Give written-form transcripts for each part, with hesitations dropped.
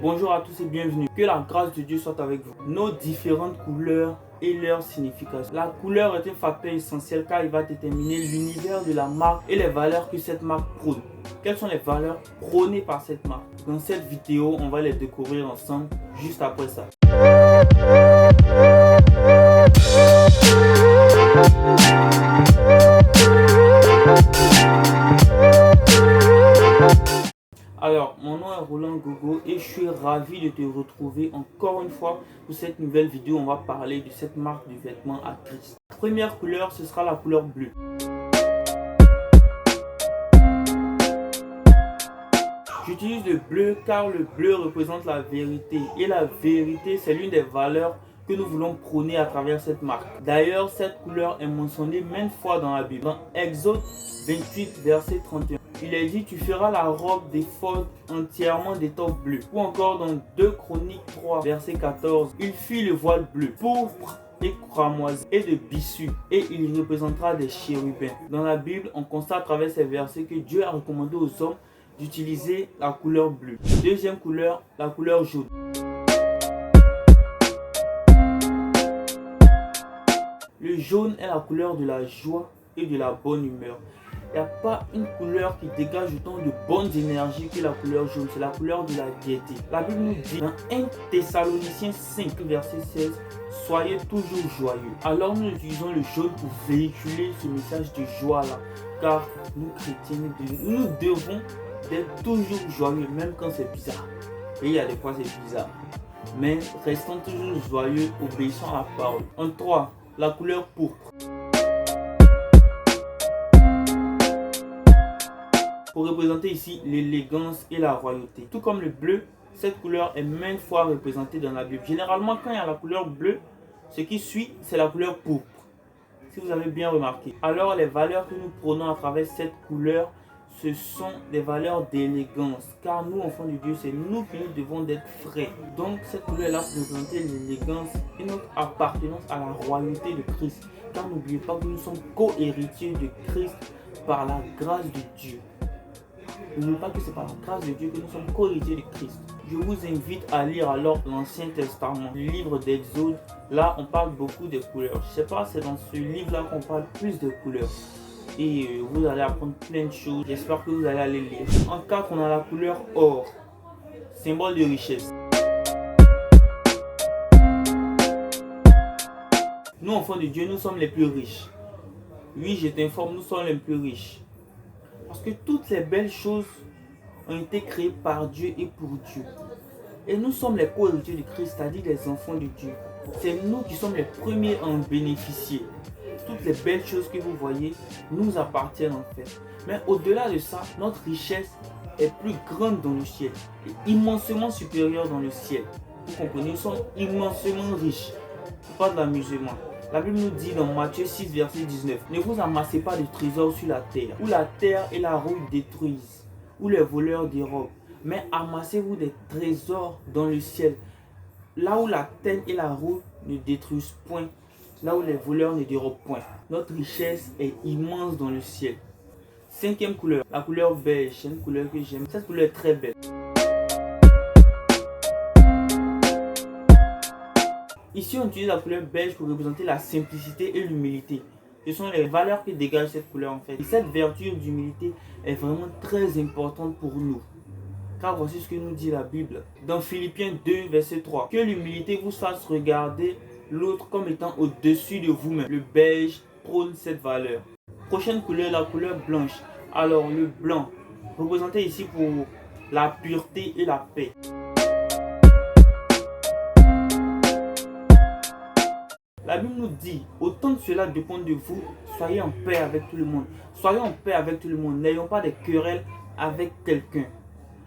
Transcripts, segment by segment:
Bonjour à tous et bienvenue. Que la grâce de Dieu soit avec vous. Nos différentes couleurs et leur signification. La couleur est un facteur essentiel car il va déterminer l'univers de la marque et les valeurs que cette marque prône. Quelles sont les valeurs prônées par cette marque? Dans cette vidéo, on va les découvrir ensemble juste après ça. Alors, mon nom est Roland Gogo et je suis ravi de te retrouver encore une fois pour cette nouvelle vidéo. On va parler de cette marque de vêtements à Christ. La première couleur, ce sera la couleur bleue. J'utilise le bleu car le bleu représente la vérité. Et la vérité, c'est l'une des valeurs que nous voulons prôner à travers cette marque. D'ailleurs, cette couleur est mentionnée maintes fois dans la Bible. Dans Exode 28, verset 31. Il est dit, tu feras la robe d'éphod entièrement d'étoffe bleue. Ou encore dans 2 Chroniques 3, verset 14. Il fit le voile bleu, pourpre et cramoisi et de bissu, et il représentera des chérubins. Dans la Bible, on constate à travers ces versets que Dieu a recommandé aux hommes d'utiliser la couleur bleue. Deuxième couleur, la couleur jaune. Le jaune est la couleur de la joie et de la bonne humeur. Il n'y a pas une couleur qui dégage autant de bonnes énergies que la couleur jaune. C'est la couleur de la gaieté. La Bible nous dit dans 1 Thessaloniciens 5, verset 16, soyez toujours joyeux. Alors nous utilisons le jaune pour véhiculer ce message de joie-là. Car nous chrétiens, nous devons être toujours joyeux, même quand c'est bizarre. Et il y a des fois c'est bizarre. Mais restons toujours joyeux, obéissant à la parole. En 3, la couleur pourpre. Pour représenter ici l'élégance et la royauté. Tout comme le bleu, cette couleur est maintes fois représentée dans la Bible. Généralement, quand il y a la couleur bleue, ce qui suit, c'est la couleur pourpre. Si vous avez bien remarqué. Alors, les valeurs que nous prenons à travers cette couleur, ce sont des valeurs d'élégance. Car nous, enfants de Dieu, c'est nous qui nous devons d'être frais. Donc, cette couleur est là pour représenter l'élégance et notre appartenance à la royauté de Christ. Car n'oubliez pas que nous sommes co-héritiers de Christ par la grâce de Dieu. N'oubliez pas que c'est par la grâce de Dieu que nous sommes co-héritiers de Christ. Je vous invite à lire alors l'Ancien Testament, le livre d'Exode. Là, on parle beaucoup des couleurs. Je ne sais pas, c'est dans ce livre-là qu'on parle plus de couleurs. Et vous allez apprendre plein de choses. J'espère que vous allez aller lire. En 4, on a la couleur or, symbole de richesse. Nous, enfants de Dieu, nous sommes les plus riches. Oui, je t'informe, nous sommes les plus riches. Parce que toutes les belles choses ont été créées par Dieu et pour Dieu. Et nous sommes les co-héritiers de Christ, c'est-à-dire les enfants de Dieu. C'est nous qui sommes les premiers à en bénéficier. Toutes les belles choses que vous voyez nous appartiennent en fait. Mais au-delà de ça, notre richesse est plus grande dans le ciel. Et immensement supérieure dans le ciel. Vous comprenez, nous sommes immensément riches. Pas de l'amusement. La Bible nous dit dans Matthieu 6, verset 19, ne vous amassez pas de trésors sur la terre, où la terre et la rouille détruisent, où les voleurs dérobent, mais amassez-vous des trésors dans le ciel, là où la terre et la rouille ne détruisent point, là où les voleurs ne dérobent point. Notre richesse est immense dans le ciel. Cinquième couleur, la couleur beige, c'est une couleur que j'aime. Cette couleur est très belle. Ici, on utilise la couleur beige pour représenter la simplicité et l'humilité. Ce sont les valeurs qui dégagent cette couleur en fait. Et cette vertu d'humilité est vraiment très importante pour nous. Car voici ce que nous dit la Bible. Dans Philippiens 2, verset 3. Que l'humilité vous fasse regarder l'autre comme étant au-dessus de vous-même. Le beige prône cette valeur. Prochaine couleur, la couleur blanche. Alors, le blanc, représenté ici pour la pureté et la paix. La Bible nous dit, autant de cela dépend de vous, soyez en paix avec tout le monde. Soyez en paix avec tout le monde. N'ayons pas de querelles avec quelqu'un.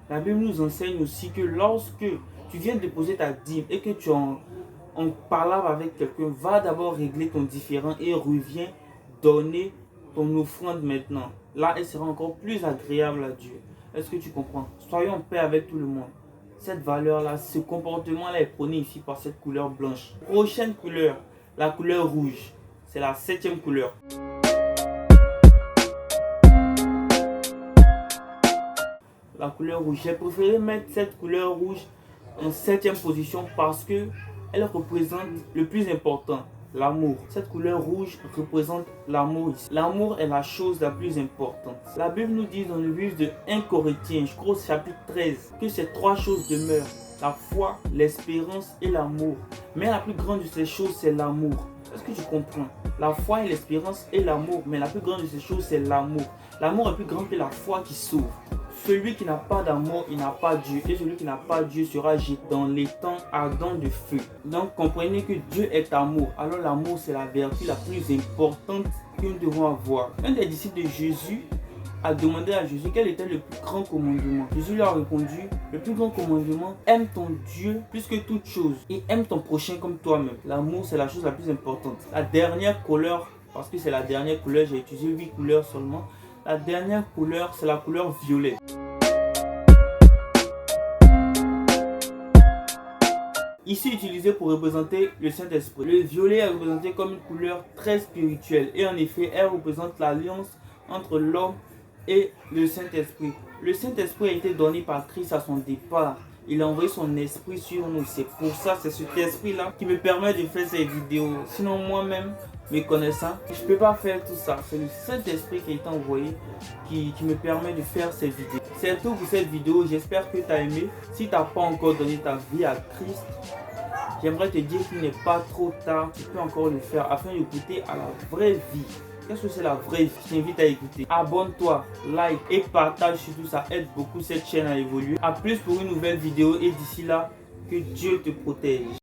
La Bible nous enseigne aussi que lorsque tu viens déposer ta dîme et que tu es en parlant avec quelqu'un, va d'abord régler ton différend et reviens donner ton offrande maintenant. Là, elle sera encore plus agréable à Dieu. Est-ce que tu comprends? Soyons en paix avec tout le monde. Cette valeur-là, ce comportement-là est prôné ici par cette couleur blanche. Prochaine couleur. La couleur rouge, c'est la 7e couleur. La couleur rouge, j'ai préféré mettre cette couleur rouge en 7e position parce que elle représente le plus important, l'amour. Cette couleur rouge représente l'amour ici. L'amour est la chose la plus importante. La Bible nous dit dans le livre de 1 Corinthiens, je crois au chapitre 13, que ces 3 choses demeurent. La foi, l'espérance et l'amour. Mais la plus grande de ces choses, c'est l'amour. Est-ce que tu comprends? La foi et l'espérance et l'amour. Mais la plus grande de ces choses, c'est l'amour. L'amour est plus grand que la foi qui sauve. Celui qui n'a pas d'amour, il n'a pas Dieu. Et celui qui n'a pas Dieu sera jeté dans les temps ardents de feu. Donc comprenez que Dieu est amour. Alors l'amour, c'est la vertu la plus importante que nous devons avoir. Un des disciples de Jésus a demandé à Jésus quel était le plus grand commandement. Jésus lui a répondu, le plus grand commandement, aime ton Dieu plus que toute chose et aime ton prochain comme toi-même. L'amour, c'est la chose la plus importante. La dernière couleur, parce que c'est la dernière couleur, j'ai utilisé 8 couleurs seulement. La dernière couleur, c'est la couleur violet. Ici utilisé pour représenter le Saint-Esprit. Le violet est représenté comme une couleur très spirituelle et en effet, elle représente l'alliance entre l'homme et le Saint-Esprit. Le Saint-Esprit a été donné par Christ à son départ. Il a envoyé son esprit sur nous. C'est pour ça, c'est cet esprit-là qui me permet de faire ces vidéos. Sinon, moi-même, me connaissant, je ne peux pas faire tout ça. C'est le Saint-Esprit qui a été envoyé qui me permet de faire ces vidéos. C'est tout pour cette vidéo. J'espère que tu as aimé. Si tu n'as pas encore donné ta vie à Christ, j'aimerais te dire qu'il n'est pas trop tard. Tu peux encore le faire afin de goûter à la vraie vie. Qu'est-ce que c'est la vraie vie? Je t'invite à écouter. Abonne-toi, like et partage surtout, ça aide beaucoup cette chaîne à évoluer. A plus pour une nouvelle vidéo et d'ici là, que Dieu te protège.